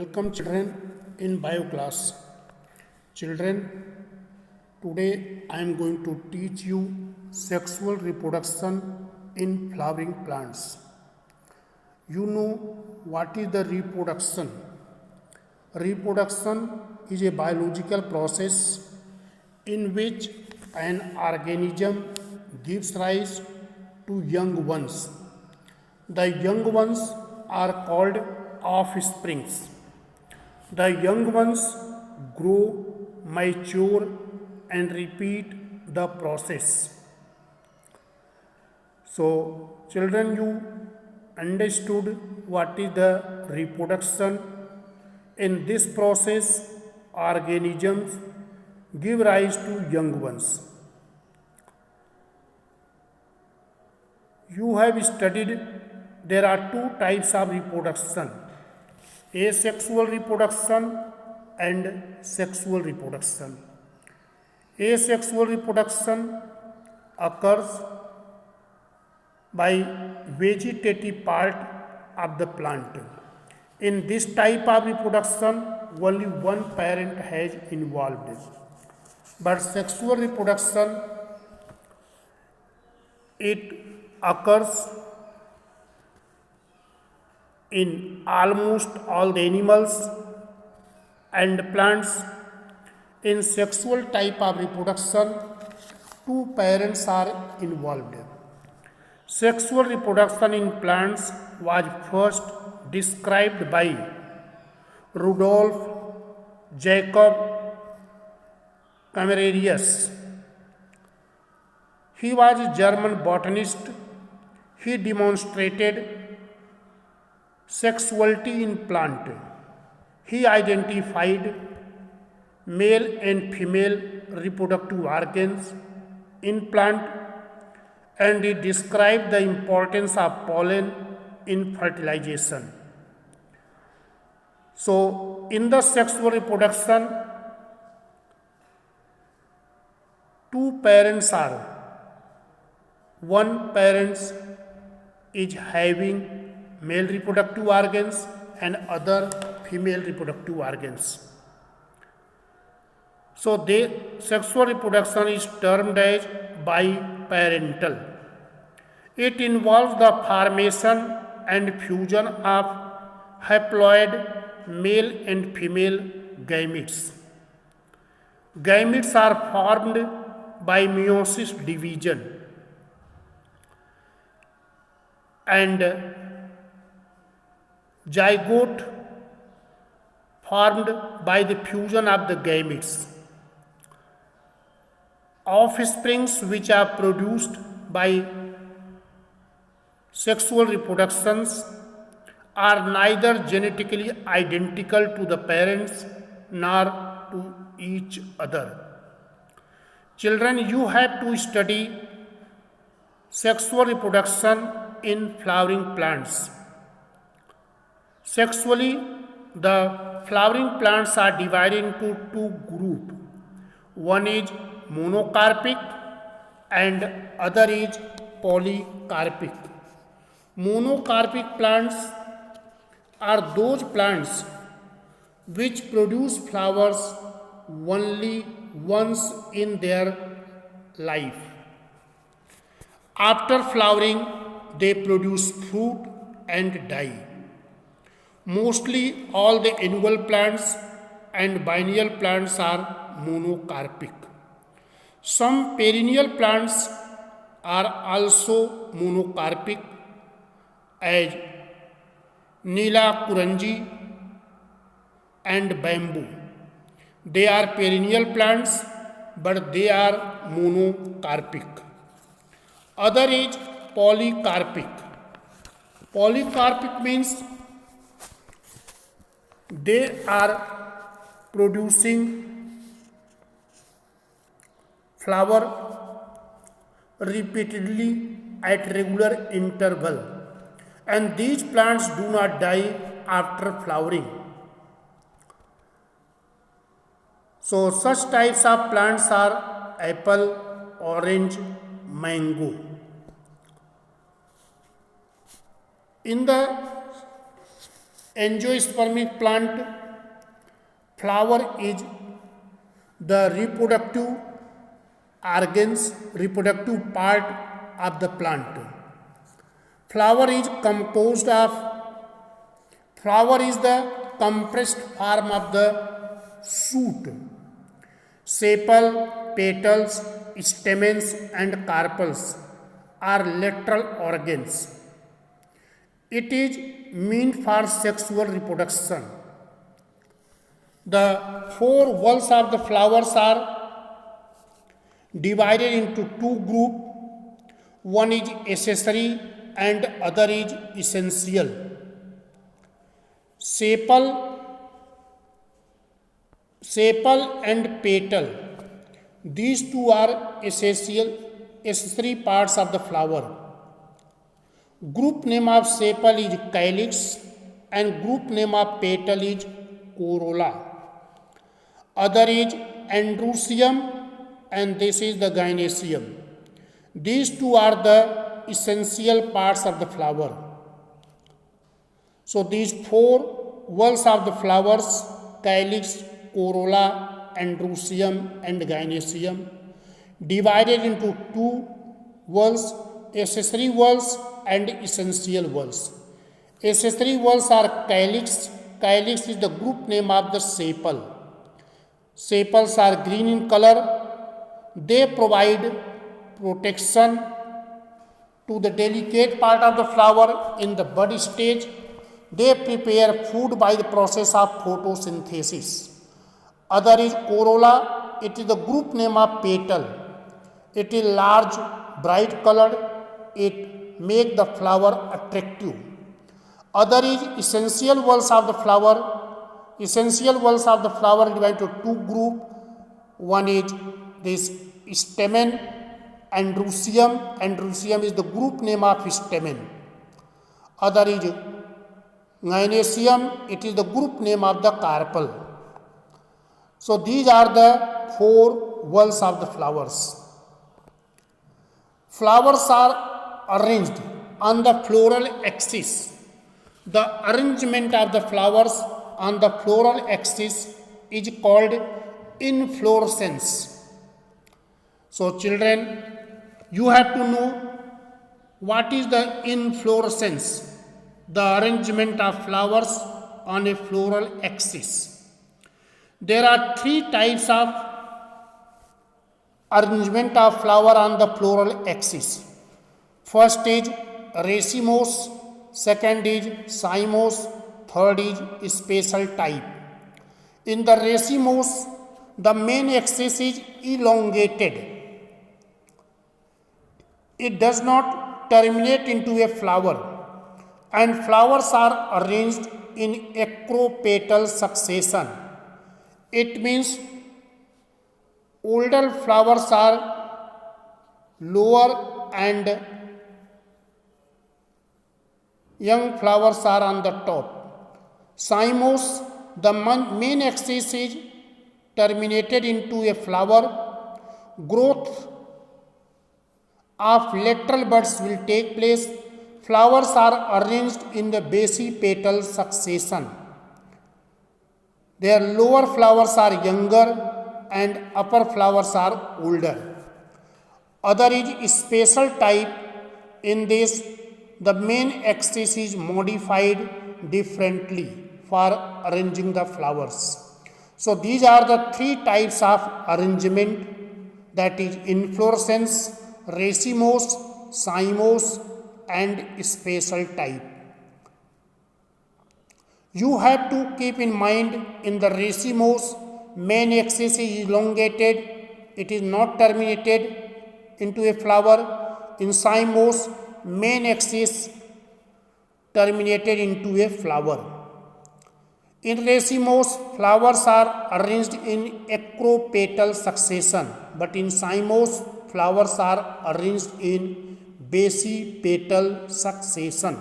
Welcome children in bio class. Children, today I am going to teach you sexual reproduction in flowering plants. You know what is the reproduction? Reproduction is a biological process in which an organism gives rise to young ones. The young ones are called offsprings. The young ones grow, mature, and repeat the process. So, children, you understood what is the reproduction. In this process, organisms give rise to young ones. You have studied there are two types of reproduction: asexual reproduction and sexual reproduction. Asexual reproduction occurs by vegetative part of the plant. In this type of reproduction, only one parent has involved. But sexual reproduction, it occurs in almost all the animals and plants. In sexual type of reproduction, two parents are involved. Sexual reproduction in plants was first described by Rudolf Jacob Camerarius. He was a German botanist. He demonstrated sexuality in plant. He identified male and female reproductive organs in plant, and he described the importance of pollen in fertilization. So, in the sexual reproduction, two parents are. One parent is having male reproductive organs and other female reproductive organs. So, sexual reproduction is termed as biparental. It involves the formation and fusion of haploid male and female gametes. Gametes are formed by meiosis division, and zygote formed by the fusion of the gametes. Offsprings which are produced by sexual reproductions are neither genetically identical to the parents nor to each other. Children, you have to study sexual reproduction in flowering plants. Sexually, the flowering plants are divided into two groups. One is monocarpic and other is polycarpic. Monocarpic plants are those plants which produce flowers only once in their life. After flowering, they produce fruit and die. Mostly all the annual plants and biennial plants are monocarpic. Some perennial plants are also monocarpic, as Neela Kuranji and bamboo. They are perennial plants, but they are monocarpic. Other is polycarpic. Polycarpic means they are producing flower repeatedly at regular interval, and these plants do not die after flowering. So such types of plants are apple, orange, mango. In the Angiospermic plant, flower is the reproductive part of the plant. Flower is composed of, flower is the compressed form of the shoot. Sepal, petals, stamens and carpels are lateral organs. It is meant for sexual reproduction. The four valves of the flowers are divided into two groups. One is accessory and other is essential. Sepal and petal. These two are accessory parts of the flower. Group name of sepal is calyx and group name of petal is corolla. Other is androecium and this is the gynoecium. These two are the essential parts of the flower. So these four valves of the flowers, calyx, corolla, androecium and gynoecium, divided into two valves, accessory valves and essential valves. Accessory valves are calyx. Calyx is the group name of the sepal. Sepals are green in color. They provide protection to the delicate part of the flower in the bud stage. They prepare food by the process of photosynthesis. Other is corolla. It is the group name of petal. It is large, bright colored. It makes the flower attractive. Other is essential valves of the flower. Essential valves of the flower are divided into two groups. One is this stamen, androecium. Androecium is the group name of stamen. Other is gynoecium. It is the group name of the carpel. So these are the four valves of the flowers. Flowers are arranged on the floral axis. The arrangement of the flowers on the floral axis is called inflorescence. So children, you have to know what is the inflorescence, the arrangement of flowers on a floral axis. There are three types of arrangement of flower on the floral axis. First is racemose, second is cymose, third is spatial type. In the racemose, the main axis is elongated. It does not terminate into a flower, and flowers are arranged in acropetal succession. It means older flowers are lower and young flowers are on the top. Cymose, the main axis is terminated into a flower. Growth of lateral buds will take place. Flowers are arranged in the basipetal succession. Their lower flowers are younger and upper flowers are older. Other is spatial type. In this, the main axis is modified differently for arranging the flowers. So these are the three types of arrangement, that is inflorescence, racemose, cymose and spatial type. You have to keep in mind, in the racemose, main axis is elongated, it is not terminated into a flower. In cymose, main axis terminated into a flower. In racemose, flowers are arranged in acropetal succession, but in cymose, flowers are arranged in basipetal succession.